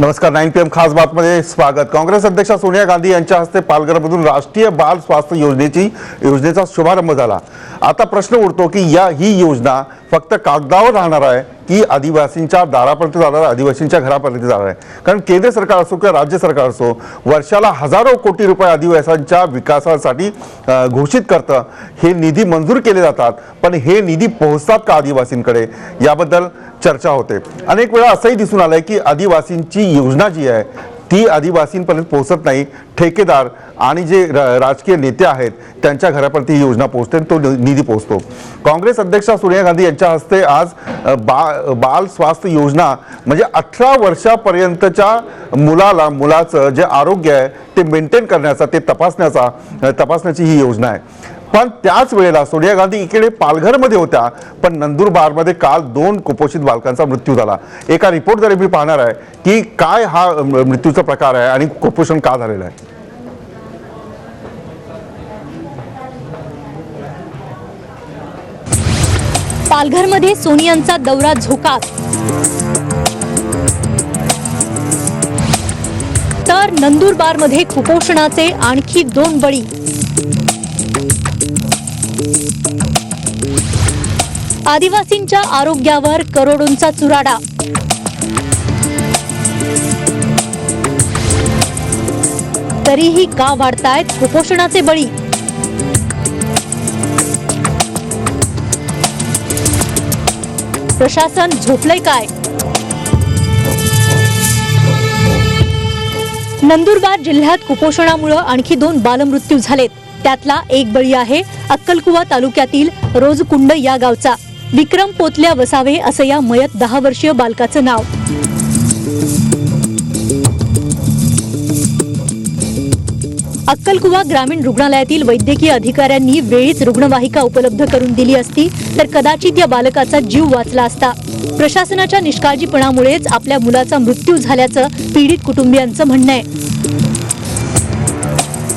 नमस्कार 9 PM खास बातमध्ये स्वागत। काँग्रेस अध्यक्षा सोनिया गांधी यांच्या हस्ते पालघरमधून राष्ट्रीय बाल स्वास्थ्य योजनेचा शुभारंभ झाला। आता प्रश्न उठतो की ही योजना फक्त कागदावर राहणार आहे की आदिवासींच्या दारापर्यंत जाणार आहे, आदिवासींच्या घरापर्यंत जाणार आहे? कारण केंद्र सरकार असो किंवा राज्य सरकार असो वर्षाला हजारो कोटी रुपये आदिवासींच्या विकासासाठी घोषित करतं। हे निधी मंजूर केले जातात, पण हे निधी पोहोचतात का आदिवासींकडे याबद्दल चर्चा होते। अनेक वेळा असंही दिसून आलंय की आदिवासींची योजना जी आहे ती आदिवासींपर्यंत पोहोचत नाही। ठेकेदार आणि जे राजकीय नेते आहेत त्यांच्या घरापर्यंत ही योजना पोहोचते, तो निधी पोहोचतो। काँग्रेस अध्यक्षा सोनिया गांधी यांच्या हस्ते आज बाल स्वास्थ्य योजना म्हणजे 18 वर्षापर्यंतच्या मुलाचं जे आरोग्य आहे ते मेंटेन करण्याचा, ते तपासण्याची ही योजना आहे। पण त्याच वेळेला सोनिया गांधी इकडे पालघरमध्ये होत्या, पण नंदुरबारमध्ये काल 2 कुपोषित बालकांचा मृत्यू झाला। एका रिपोर्टद्वारे मी पाहणार आहे की काय हा मृत्यूचा प्रकार आहे आणि कुपोषण का झालेलं आहे। पालघरमध्ये सोनियांचा दौरा झोकात, तर नंदुरबारमध्ये कुपोषणाचे आणखी 2 बळी। आदिवासींच्या आरोग्यावर करोडोंचा चुराडा, तरीही का वाढतायत कुपोषणाचे बळी? प्रशासन झोपलंय काय? नंदुरबार जिल्ह्यात कुपोषणामुळे आणखी 2 बालमृत्यू झालेत। त्यातला एक बळी आहे अक्कलकुवा तालुक्यातील रोजकुंड या गावचा। विक्रम पोतल्या वसावे असं या मयत 10 वर्षीय बालकाचं नाव। अक्कलकुवा ग्रामीण रुग्णालयातील वैद्यकीय अधिकाऱ्यांनी वेळीच रुग्णवाहिका उपलब्ध करून दिली असती तर कदाचित या बालकाचा जीव वाचला असता। प्रशासनाच्या निष्काळजीपणामुळेच आपल्या मुलाचा मृत्यू झाल्याचं पीडित कुटुंबियांचं म्हणणं आहे।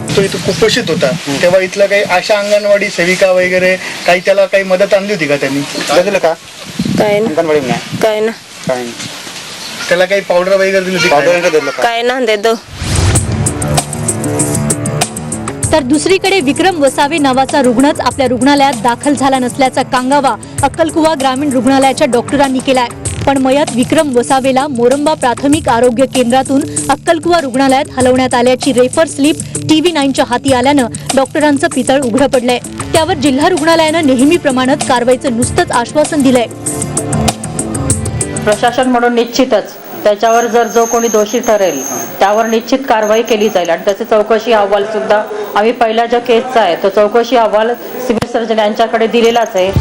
तो इथं कुपोषित होता तेव्हा इथलं काही आशा अंगणवाडी सेविका वगैरे काही त्याला काही मदत आणली होती का त्यांनी? दिलं का? काय ना त्याला काही पावडर वगैरे दिली होती? काय ना देतो। तर दुसरीकडे विक्रम वसावे नावाचा रुग्णच आपल्या रुग्णालयात दाखल झाला नसल्याचा कांगावा अक्कलकुवा ग्रामीण रुग्णालयाच्या डॉक्टरांनी केलाय। पण मयत विक्रम वसावेला मोरंबा प्राथमिक आरोग्य केंद्रातून अक्कलकुवा रुग्णालयात हलवण्यात आल्याची रेफर स्लिप TV9च्या हाती आल्यानं डॉक्टरांचं पितळ उघडं पडलंय। त्यावर जिल्हा रुग्णालयानं नेहमीप्रमाणेच कारवाईचं नुसतंच आश्वासन दिलंय। प्रशासन म्हणून निश्चितच त्याच्यावर जर जो कोणी दोषी ठरेल त्यावर निश्चित कारवाई केली जाईल आणि त्याचे चौकशी अहवाल सुद्धा आम्ही पहिला जो केसचा आहे तो चौकशी अहवाल सिव्हिल सर्जन यांच्याकडे दिलेलाच आहे।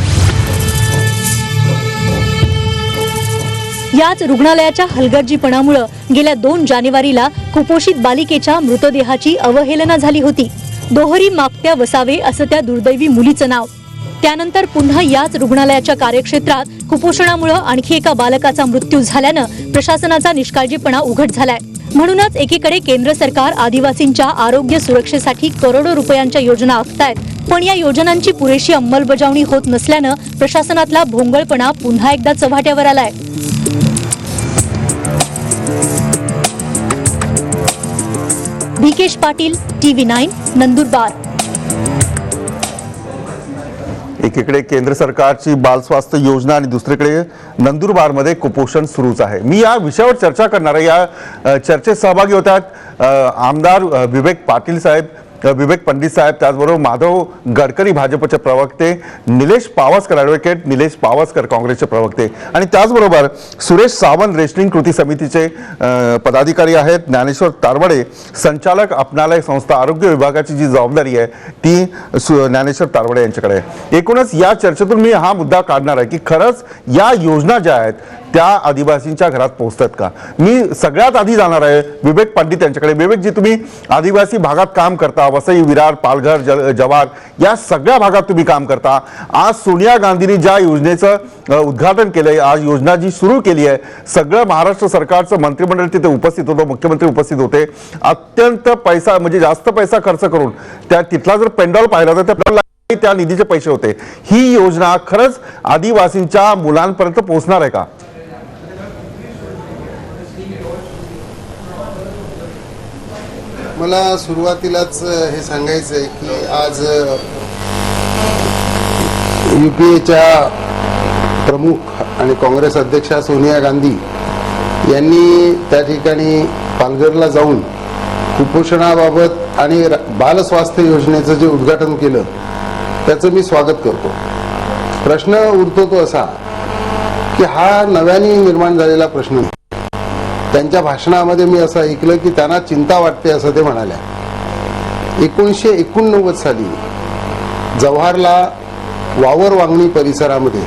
याच रुग्णालयाच्या हलगर्जीपणामुळे गेल्या 2 जानेवारीला कुपोषित बालिकेच्या मृतदेहाची अवहेलना झाली होती। दोहरी मागत्या वसावे असं त्या दुर्दैवी मुलीचं नाव। त्यानंतर पुन्हा याच रुग्णालयाच्या कार्यक्षेत्रात कुपोषणामुळे आणखी एका बालकाचा मृत्यू झाल्यानं प्रशासनाचा निष्काळजीपणा उघड झालाय। म्हणूनच एकीकडे केंद्र सरकार आदिवासींच्या आरोग्य सुरक्षेसाठी करोडो रुपयांच्या योजना आखतायत, पण या योजनांची पुरेशी अंमलबजावणी होत नसल्यानं प्रशासनातला भोंगळपणा पुन्हा एकदा चव्हाट्यावर आलाय। भिकेश पाटील, TV9 नंदुरबार। एकीकडे केंद्र सरकारची बाल स्वास्थ्य योजना आणि दुसरीकडे नंदुरबारमध्ये कुपोषण सुरूच आहे। मी या विषयावर चर्चा करणार आहे। या चर्चेत सहभागी होतात आमदार विवेक पाटील साहेब, विवेक पंडित साहेब, त्याचबरोबर माधव गडकरी भाजपचे प्रवक्ते, निलेश पावसकर ॲडव्होकेट निलेश पावसकर काँग्रेसचे प्रवक्ते, आणि त्याचबरोबर सुरेश सावंत रेशनिंग कृती समितीचे पदाधिकारी आहेत, ज्ञानेश्वर तारवडे संचालक अपनालय संस्था आरोग्य विभागाची जी जबाबदारी आहे ती ज्ञानेश्वर तारवडे यांच्याकडे आहे। एकूणच या चर्चेतून मी हा मुद्दा काढणार आहे की खरंच या योजना ज्या आहेत त्या आदिवासींच्या घरात पोहोचतात का? मी सगळ्यात आधी जाणार आहे विवेक पंडित यांच्याकडे। विवेक जी, तुम्ही आदिवासी भागात काम करता, वसई, विरार, पालघर, जव्हार या सगळ्या भागात तुम्ही काम करता। आज सोनिया गांधींनी ज्या योजनेचं उद्घाटन केलंय, आज योजना जी सुरू केली आहे, सगळं महाराष्ट्र सरकारचं मंत्रिमंडळ तिथे उपस्थित होतं, मुख्यमंत्री उपस्थित होते। अत्यंत पैसा म्हणजे जास्त पैसा खर्च करून त्या तिथला जर पेंडॉल पाहिला तर त्या निधीचे पैसे होते। ही योजना खरंच आदिवासींच्या मुलांपर्यंत पोहोचणार आहे का? मला सुरुवातीलाच हे सांगायचं आहे की आज UPAच्या प्रमुख आणि काँग्रेस अध्यक्षा सोनिया गांधी यांनी त्या ठिकाणी पालघरला जाऊन कुपोषणाबाबत आणि बाल स्वास्थ्य योजनेचं जे उद्घाटन केलं त्याचं मी स्वागत करतो. प्रश्न उरतो तो असा की हा नव्याने निर्माण झालेला प्रश्न. त्यांच्या भाषणामध्ये मी असं ऐकलं की त्यांना चिंता वाटते असं ते म्हणाल्या. 1989 साली जव्हारला वावर वांगणी परिसरामध्ये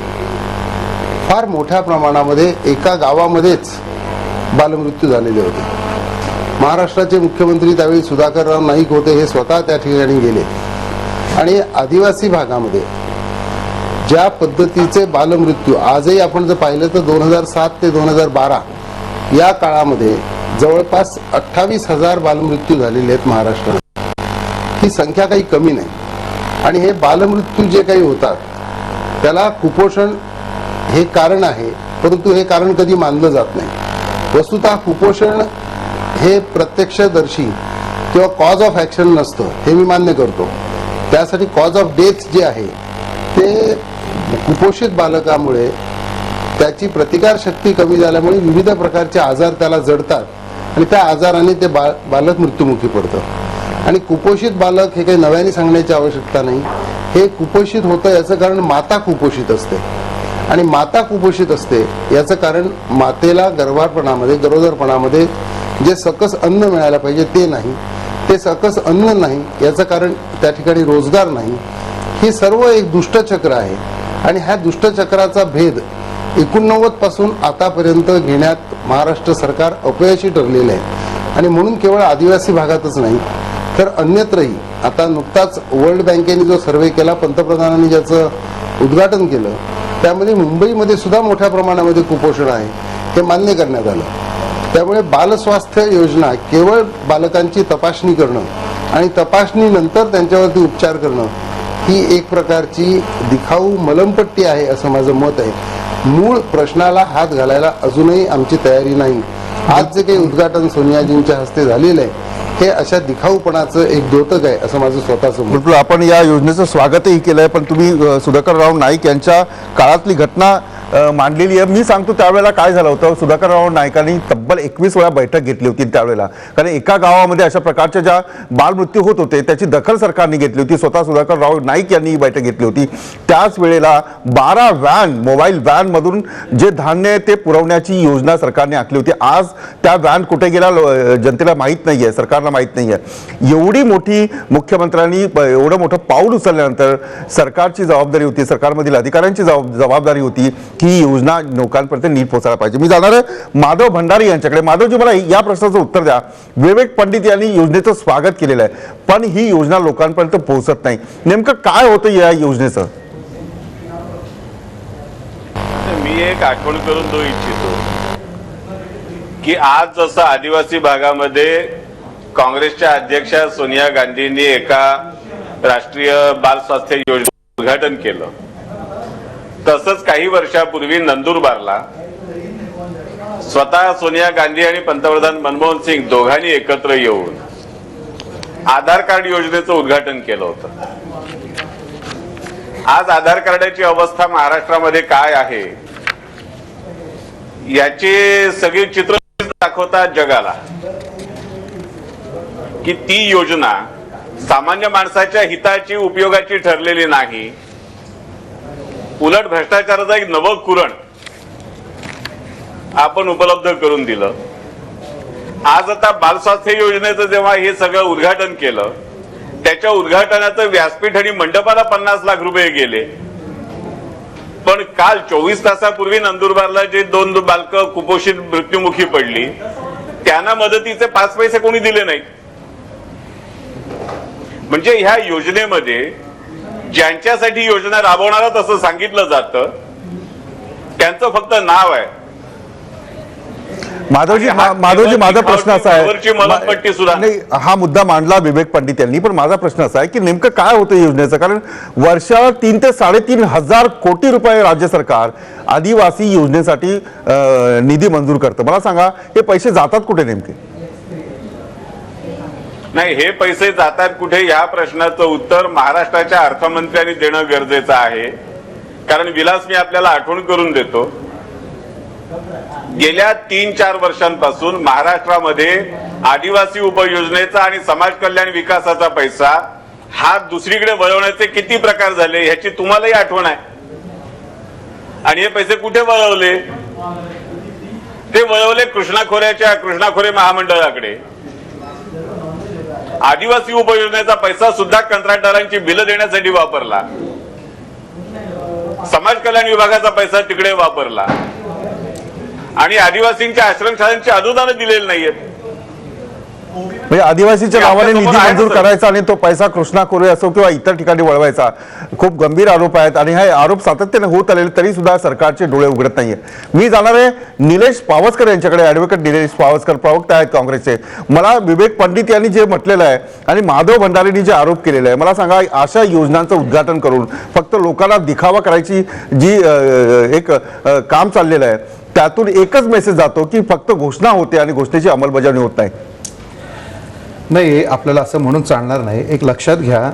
फार मोठ्या प्रमाणामध्ये एका गावामध्येच बालमृत्यू झालेले होते. महाराष्ट्राचे मुख्यमंत्री त्यावेळी सुधाकरराव नाईक होते. हे स्वतः त्या ठिकाणी गेले आणि आदिवासी भागामध्ये ज्या पद्धतीचे बालमृत्यू आजही आपण जर पाहिलं तर 2007 ते 2012 या काळामध्ये जवळपास 28,000 बालमृत्यू झालेले आहेत महाराष्ट्रात. ही संख्या काही कमी नाही. आणि हे बालमृत्यू जे काही होतात त्याला कुपोषण हे कारण आहे, परंतु हे कारण कधी मानलं जात नाही. वस्तुतः कुपोषण हे प्रत्यक्षदर्शी किंवा कॉज ऑफ ॲक्शन नसतं हे मी मान्य करतो. त्यासाठी कॉज ऑफ डेथ जे आहे ते कुपोषित बालकामुळे त्याची प्रतिकारशक्ती कमी झाल्यामुळे विविध प्रकारचे आजार त्याला जडतात आणि त्या आजाराने ते बालक मृत्युमुखी पडतं. आणि कुपोषित बालक हे काही नव्याने सांगण्याची आवश्यकता नाही. हे कुपोषित होतं याचं कारण माता कुपोषित असते आणि माता कुपोषित असते याचं कारण मातेला गरोदरपणामध्ये जे सकस अन्न मिळायला पाहिजे ते नाही. ते सकस अन्न नाही याचं कारण त्या ठिकाणी रोजगार नाही. हे सर्व एक दुष्टचक्र आहे आणि ह्या दुष्टचक्राचा भेद 89 पासून आतापर्यंत घेण्यात महाराष्ट्र सरकार अपयशी ठरलेलं आहे. आणि म्हणून केवळ आदिवासी भागातच नाही तर अन्यत्रही आता नुकताच वर्ल्ड बँकेने जो सर्व्हे केला, पंतप्रधानांनी ज्याचं उद्घाटन केलं, त्यामध्ये मुंबईमध्ये सुद्धा मोठ्या प्रमाणामध्ये कुपोषण आहे हे मान्य करण्यात आलं. त्यामुळे बालस्वास्थ्य योजना केवळ बालकांची तपासणी करणं आणि तपासणीनंतर त्यांच्यावरती उपचार करणं ही एक प्रकारची दिखाऊ मलमपट्टी आहे असं माझं मत आहे. मूळ प्रश्नाला हात घालायला अजूनही आमची तयारी नाही. आज जे काही उद्घाटन सोनियाजींच्या हस्ते झालेलं आहे हे अशा दिखाऊपणाचं एक द्योतक आहे असं माझं स्वतःचं मत. बिलकुल, आपण या योजनेचं स्वागतही केलंय, पण तुम्ही सुधाकरराव नाईक यांच्या काळातली घटना मांडलेली आहे. मी सांगतो त्यावेळेला काय झालं होतं, सुधाकरराव नाईकांनी तब्बल 21 वेळा बैठक घेतली होती त्यावेळेला. कारण एका गावामध्ये अशा प्रकारच्या ज्या बालमृत्यू होत होते त्याची दखल सरकारने घेतली होती. स्वतः सुधाकरराव नाईक यांनी ही बैठक घेतली होती. त्याच वेळेला 12 व्हॅन, मोबाईल व्हॅन मधून जे धान्य आहे ते पुरवण्याची योजना सरकारने आखली होती. आज त्या व्हॅन कुठे गेला जनतेला माहीत नाहीये, सरकारला माहीत नाहीये. एवढी मोठी मुख्यमंत्र्यांनी एवढं मोठं पाऊल उचलल्यानंतर सरकारची जबाबदारी होती, सरकारमधील अधिकाऱ्यांची जबाबदारी होती की ही योजना लोकांपर्यंत नीट पोहोचायला पाहिजे. मी जाणार आहे माधव भंडारी यांच्याकडे. माधवजी, मला या प्रश्नाचं उत्तर द्या. विवेक पंडित यांनी योजनेचं स्वागत केलेलं आहे, पण ही योजना लोकांपर्यंत पोहोचत नाही. नेमकं काय होतं या योजनेचं? मी एक आठवण करून देऊ इच्छितो की आज जसं आदिवासी भागामध्ये काँग्रेसच्या अध्यक्षा सोनिया गांधींनी एका राष्ट्रीय बाल स्वास्थ्य योजनेचं उद्घाटन केलं, तसंच काही वर्षापूर्वी नंदुरबारला स्वतः सोनिया गांधी आणि पंतप्रधान मनमोहन सिंग दोघांनी एकत्र येऊन आधार कार्ड योजनेचं उद्घाटन केलं होतं. आज आधार कार्डाची अवस्था महाराष्ट्रामध्ये काय आहे याचे सगळे चित्र दाखवतात जगाला की ती योजना सामान्य माणसाच्या हिताची, उपयोगाची ठरलेली नाही. उलट भ्रष्टाचाराचं एक नवं कुरण आपण उपलब्ध करून दिलं. आज आता बालस्वास्थ्य योजनेचं जेव्हा हे सगळं उद्घाटन केलं, त्याच्या उद्घाटनाचं व्यासपीठ आणि मंडपाला 50 लाख रुपये गेले. पण काल 24 तासापूर्वी नंदुरबारला जे 2 बालकं कुपोषित मृत्युमुखी पडली त्यांना मदतीचे 5 पैसे कोणी दिले नाहीत. म्हणजे ह्या योजनेमध्ये ज्यांच्यासाठी योजना राबवणारच असं सांगितलं जातं त्यांचं फक्त नाव आहे. माधवजी, माझा प्रश्न असा आहे, नाही हा मुद्दा मांडला विवेक पंडित यांनी, पण माझा प्रश्न असा आहे की नेमकं काय होतं योजनेचं? कारण वर्षाला 3 ते 3.5 हजार कोटी रुपये राज्य सरकार आदिवासी योजनेसाठी निधी मंजूर करतं. मला सांगा हे पैसे जातात कुठे नेमके? नाही, हे पैसे जातात कुठे ह्या प्रश्नाचं उत्तर महाराष्ट्राच्या अर्थमंत्र्यांनी देणं गरजेचं आहे. कारण विलास, मी आपल्याला आठवण करून देतो, गेल्या 3-4 वर्षांपासून महाराष्ट्रामध्ये आदिवासी उपयोजनेचा आणि समाज कल्याण विकासाचा पैसा हा दुसरीकडे वळवण्याचे किती प्रकार झाले ह्याची तुम्हालाही आठवण आहे. आणि हे पैसे कुठे वळवले? ते वळवले कृष्णा खोरे महामंडळाकडे. आदिवासी उपयोजनेचा पैसा सुद्धा कंत्राटदारांची बिलं देण्यासाठी वापरला. समाज कल्याण विभागाचा पैसा तिकडे वापरला आणि आदिवासींच्या आश्रमशाळांची अनुदानं दिलेली नाहीयेत. म्हणजे आदिवासीच्या नावाने निधी मंजूर करायचा आणि तो पैसा कृष्णा खोरे असो किंवा इतर ठिकाणी वळवायचा, खूप गंभीर आरोप आहेत आणि हे आरोप सातत्याने होत आलेले तरी सुद्धा सरकारचे डोळे उघडत नाहीये. मी जाणार आहे निलेश पावसकर यांच्याकडे. ॲडव्होकेट निलेश पावसकर प्रवक्ते आहेत काँग्रेसचे. मला विवेक पंडित यांनी जे म्हटलेलं आहे आणि माधव भंडारेंनी जे आरोप केलेला आहे, मला सांगा, अशा योजनांचं उद्घाटन करून फक्त लोकांना दिखावा करायची जी एक काम चाललेलं आहे, त्यातून एकच मेसेज जातो की फक्त घोषणा होते आणि घोषणेची अंमलबजावणी होत नाही. नाही, आपल्याला असं म्हणून चालणार नाही. एक लक्षात घ्या,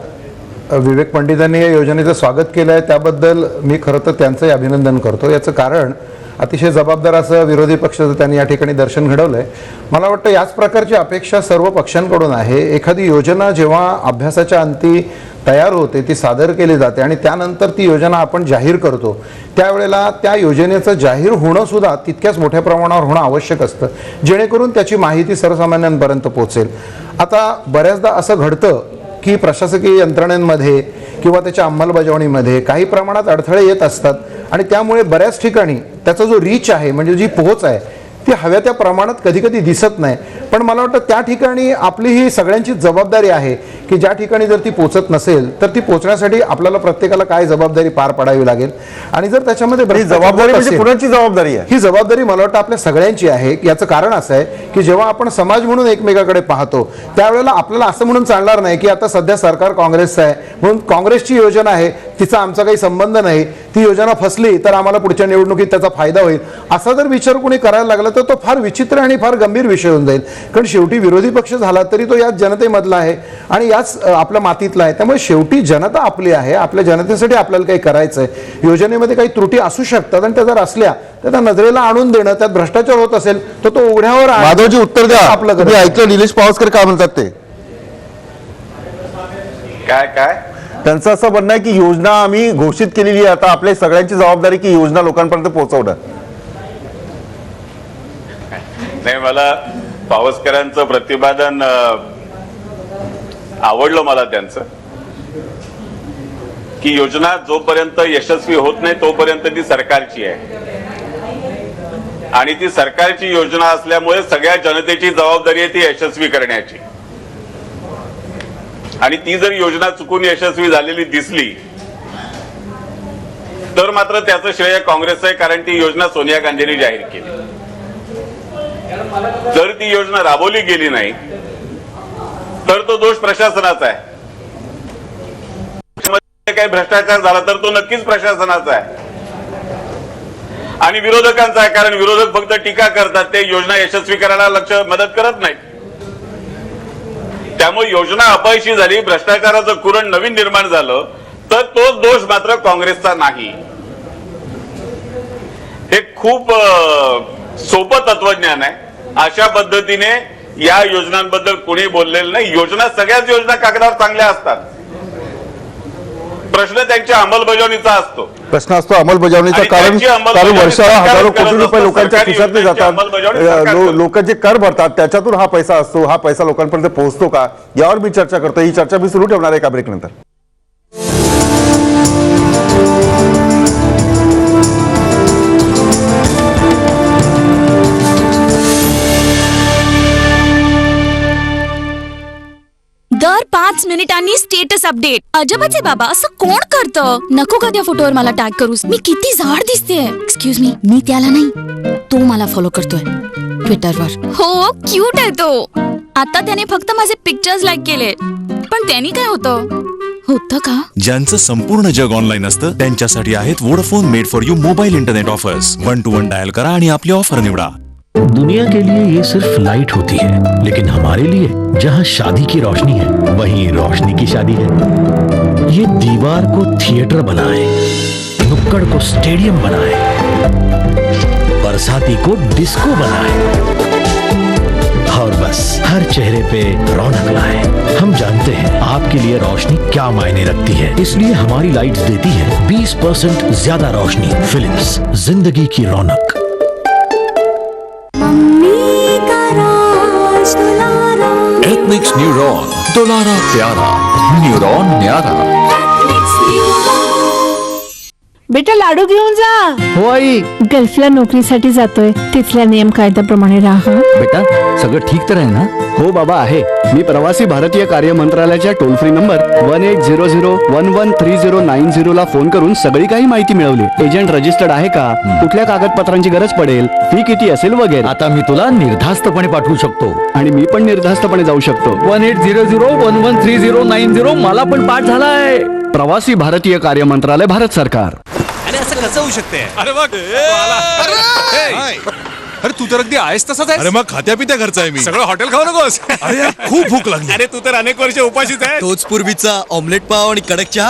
विवेक पंडितांनी या योजनेचं स्वागत केलं आहे, त्याबद्दल मी खरं तर त्यांचंही अभिनंदन करतो. याचं कारण अतिशय जबाबदार असं विरोधी पक्षाचं त्यांनी या ठिकाणी दर्शन घडवलं आहे. मला वाटतं याच प्रकारची अपेक्षा सर्व पक्षांकडून आहे. एखादी योजना जेव्हा अभ्यासाच्या अंती तयार होते, ती सादर केली जाते आणि त्यानंतर ती योजना आपण जाहीर करतो, त्यावेळेला त्या योजनेचं जाहीर होणं सुद्धा तितक्याच मोठ्या प्रमाणावर होणं आवश्यक असतं, जेणेकरून त्याची माहिती सर्वसामान्यांपर्यंत पोहोचेल. आता बऱ्याचदा असं घडतं की प्रशासकीय यंत्रणेमध्ये किंवा त्याच्या अंमलबजावणीमध्ये काही प्रमाणात अडथळे येत असतात आणि त्यामुळे बऱ्याच ठिकाणी त्याचा जो रीच आहे, म्हणजे जी पोहोच आहे, ती हव्या त्या प्रमाणात कधी कधी दिसत नाही. पण मला वाटतं त्या ठिकाणी आपली ही सगळ्यांची जबाबदारी आहे की ज्या ठिकाणी जर ती पोचत नसेल तर ती पोचण्यासाठी आपल्याला प्रत्येकाला काय जबाबदारी पार पाडावी लागेल. आणि जर त्याच्यामध्ये जबाबदारी म्हणजे कुणाची जबाबदारी आहे? ही जबाबदारी मला वाटतं आपल्या सगळ्यांची आहे. याचं कारण असं आहे की जेव्हा आपण समाज म्हणून एकमेकाकडे पाहतो त्यावेळेला आपल्याला असं म्हणून चालणार नाही की आता सध्या सरकार काँग्रेसचं आहे म्हणून काँग्रेसची योजना आहे, तिचा आमचा काही संबंध नाही, ती योजना फसली तर आम्हाला पुढच्या निवडणुकीत त्याचा फायदा होईल, असा जर विचार कोणी करायला लागला तर तो फार विचित्र आणि फार गंभीर विषय होऊन जाईल. कारण शेवटी विरोधी पक्ष झाला तरी तो याच जनतेमधला आहे आणि याच आपल्या मातीतला आहे. त्यामुळे शेवटी जनता आपली आहे, आपल्या जनतेसाठी आपल्याला काही करायचं आहे. योजनेमध्ये काही त्रुटी असू शकतात आणि त्या जर असल्या तर त्या नजरेला आणून देणं, त्यात भ्रष्टाचार होत असेल तर तो उघड्यावर आणणं. माधवजी उत्तर द्या. आपलं तुम्ही ऐकलं निलेश पावसकर काय म्हणतात ते? काय त्यांचं असं म्हणणं आहे की योजना आम्ही घोषित केलेली आहे, आता आपल्या सगळ्यांची जबाबदारी की योजना लोकांपर्यंत पोहोचवणं. नाही, मला पावसकरांचं प्रतिपादन आवडलं. मला त्यांचं की योजना जोपर्यंत यशस्वी होत नाही तोपर्यंत ती सरकारची आहे आणि ती सरकारची योजना असल्यामुळे सगळ्या जनतेची जबाबदारी आहे ती यशस्वी करण्याची. आणि ती जर योजना चुकून यशस्वी झालेली दिसली तर मात्र त्याचं श्रेय काँग्रेसचं आहे, कारण ती योजना सोनिया गांधींनी जाहीर केली. जर ती योजना राबवली गेली नाही तर तो दोष प्रशासनाचा आहे. काही भ्रष्टाचार झाला तर तो नक्कीच प्रशासनाचा आहे आणि विरोधकांचा आहे, कारण विरोधक फक्त टीका करतात, ते योजना यशस्वी करायला मदत करत नाहीत. त्यामुळे योजना अपयशी झाली, भ्रष्टाचाराचं कुरण नवीन निर्माण झालं तर तोच दोष मात्र काँग्रेसचा नाही. हे खूप सोपं तत्वज्ञान आहे. अशा पद्धतीने या योजनांबद्दल कोणी बोललेलं नाही. योजना, सगळ्याच योजना कागदावर चांगल्या असतात, प्रश्न त्यांच्या अंमलबजावणीचा असतो. प्रश्न असतो अंमलबजावणीचा. कारण वर्षाला हजारो कोटी रुपये लोकांच्या खिशातले जातात, लोक जे कर भरतात त्याच्यातून हा पैसा असतो, हा पैसा लोकांपर्यंत पोहोचतो का, यावर मी चर्चा करतो. ही चर्चा मी सुरू ठेवणार आहे एका ब्रेक नंतर. दर 5 मिनिटांनी स्टेटस अपडेट. अजबच आहे बाबा, असं कोण करतं? नको का त्या फोटोवर मला टॅग करूस? मी किती जाड दिसते. एक्सक्यूज मी त्याला नाही, तो मला फॉलो करतोय ट्विटरवर. हो, क्यूट आहे तो. आता त्याने फक्त माझे पिक्चर्स लाईक केले, पण त्यांनी काय होतं का? ज्यांचं संपूर्ण जग ऑनलाईन असतं त्यांच्यासाठी आहेत Vodafone made for you mobile internet offers. 1 to 1 dial करा आणि आपली ऑफर निवडा. दुनिया के लिए ये सिर्फ लाइट होती है, लेकिन हमारे लिए जहाँ शादी की रोशनी है वहीं रोशनी की शादी है। ये दीवार को थिएटर बनाए, नुक्कड़ को स्टेडियम बनाए, बरसाती को डिस्को बनाए और बस हर चेहरे पे रौनक लाए। हम जानते हैं आपके लिए रोशनी क्या मायने रखती है, इसलिए हमारी लाइट्स देती है 20% ज्यादा रोशनी। फिलिप्स, जिंदगी की रौनक। एथनिक्स न्यूरॉन, दुलारा प्यारा, न्यूरॉन न्यारा। बेटा लाडू घेऊन जा. हो आई. गल्फला नोकरीसाठी जातोय, तिथल्या नियम कायद्याप्रमाणे राहा. बेटा सगळं ठीक तर आहे ना? हो बाबा आहे. मी प्रवासी भारतीय कार्य मंत्रालयाच्या टोल फ्री नंबर 1800113090 ला फोन करून सगळी काही माहिती मिळवली. एजंट रजिस्टर्ड आहे का, कुठल्या कागदपत्रांची गरज पडेल, फी किती असेल वगैरे. आता मी तुला निर्धास्तपणे पाठवू शकतो आणि मी पण निर्धास्तपणे जाऊ शकतो. 1800113090 मला पण पाठ झालाय. प्रवासी भारतीय कार्य मंत्रालय, भारत सरकार. असं कसं होऊ शकते? अरे मग अरे तू तर अगदी आहेस तसाच आहे. अरे मग खात्या पित्या घरचा आहे मी. सगळं हॉटेल खाऊ नकोस. अरे यार, खूप भूक लागली. अरे तू तर अनेक वर्ष उपाशीच आहे. तोच पूर्वीचा ऑमलेट पाव आणि कडक चहा.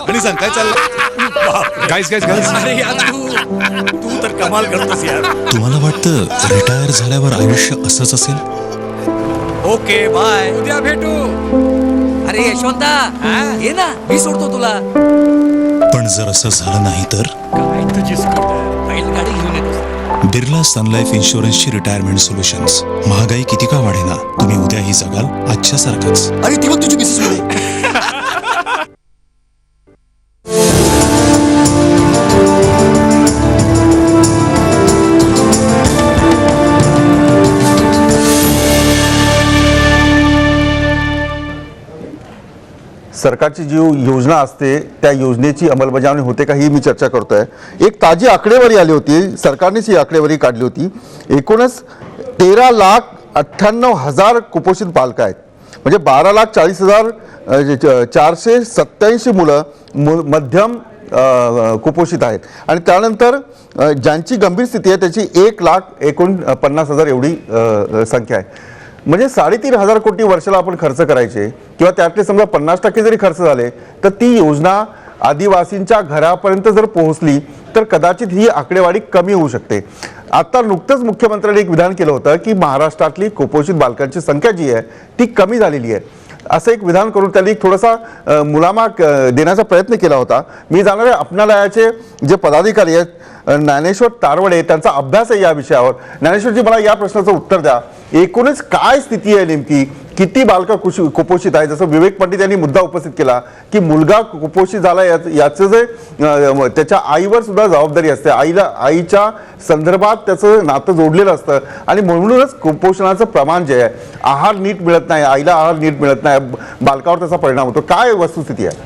आणि सांग काय चाललं? गाईस अरे यार तू तर कमाल करतोस यार. तुम्हाला वाटतं रिटायर झाल्यावर आयुष्य असंच असेल? ओके बाय, उद्या भेटू. अरे यशवंता ये ना, मी सोडतो तुला. पण जर असं झालं नाही तर काय तुझी गाडी घेऊन येतोस? बिर्ला सन लाईफ इन्शुरन्सची रिटायरमेंट सोल्युशन्स. महागाई किती का वाढेना, तुम्ही उद्याही जगाल आजच्या सारखंच. अरे ती बघ तुझी मिसेस. सरकारची जी योजना असते त्या योजनेची अंमलबजावणी होते का ही मी चर्चा करतोय. एक ताजी आकडेवारी आली होती, सरकारनेच ही आकडेवारी काढली होती. एकूणच 13,98,000 कुपोषित बालकं आहेत. म्हणजे 12,40,487 मुलं मध्यम कुपोषित आहेत. आणि त्यानंतर ज्यांची गंभीर स्थिती आहे त्याची 1,49,000 एवढी संख्या आहे. म्हणजे 3,500 कोटी वर्षाला आपण खर्च करायचे किंवा त्यातले समजा 50% जरी खर्च झाले तर ती योजना आदिवासींच्या घरापर्यंत जर पोहोचली तर कदाचित ही आकडेवारी कमी होऊ शकते. आता नुकतंच मुख्यमंत्र्यांनी एक विधान केलं होतं की महाराष्ट्रातली कुपोषित बालकांची संख्या जी आहे ती कमी झालेली आहे. असं एक विधान करून त्यांनी थोडासा मुलामा देण्याचा प्रयत्न केला होता. मी जाणार आहे आपणालयाचे जे पदाधिकारी आहेत ज्ञानेश्वर तारवडे, त्यांचा अभ्यास आहे या विषयावर. ज्ञानेश्वरजी, मला या प्रश्नाचं उत्तर द्या. एकूणच काय स्थिती आहे नेमकी, किती बालकं कुपोषित आहे? जसं विवेक पंडित यांनी मुद्दा उपस्थित केला की मुलगा कुपोषित झाला याचं जे त्याच्या आईवर सुद्धा जबाबदारी असते. आईच्या संदर्भात त्याचं नातं जोडलेलं असतं आणि म्हणूनच कुपोषणाचं प्रमाण जे आहे, आहार नीट मिळत नाही, आईला आहार नीट मिळत नाही, बालकावर त्याचा परिणाम होतो. काय वस्तुस्थिती आहे?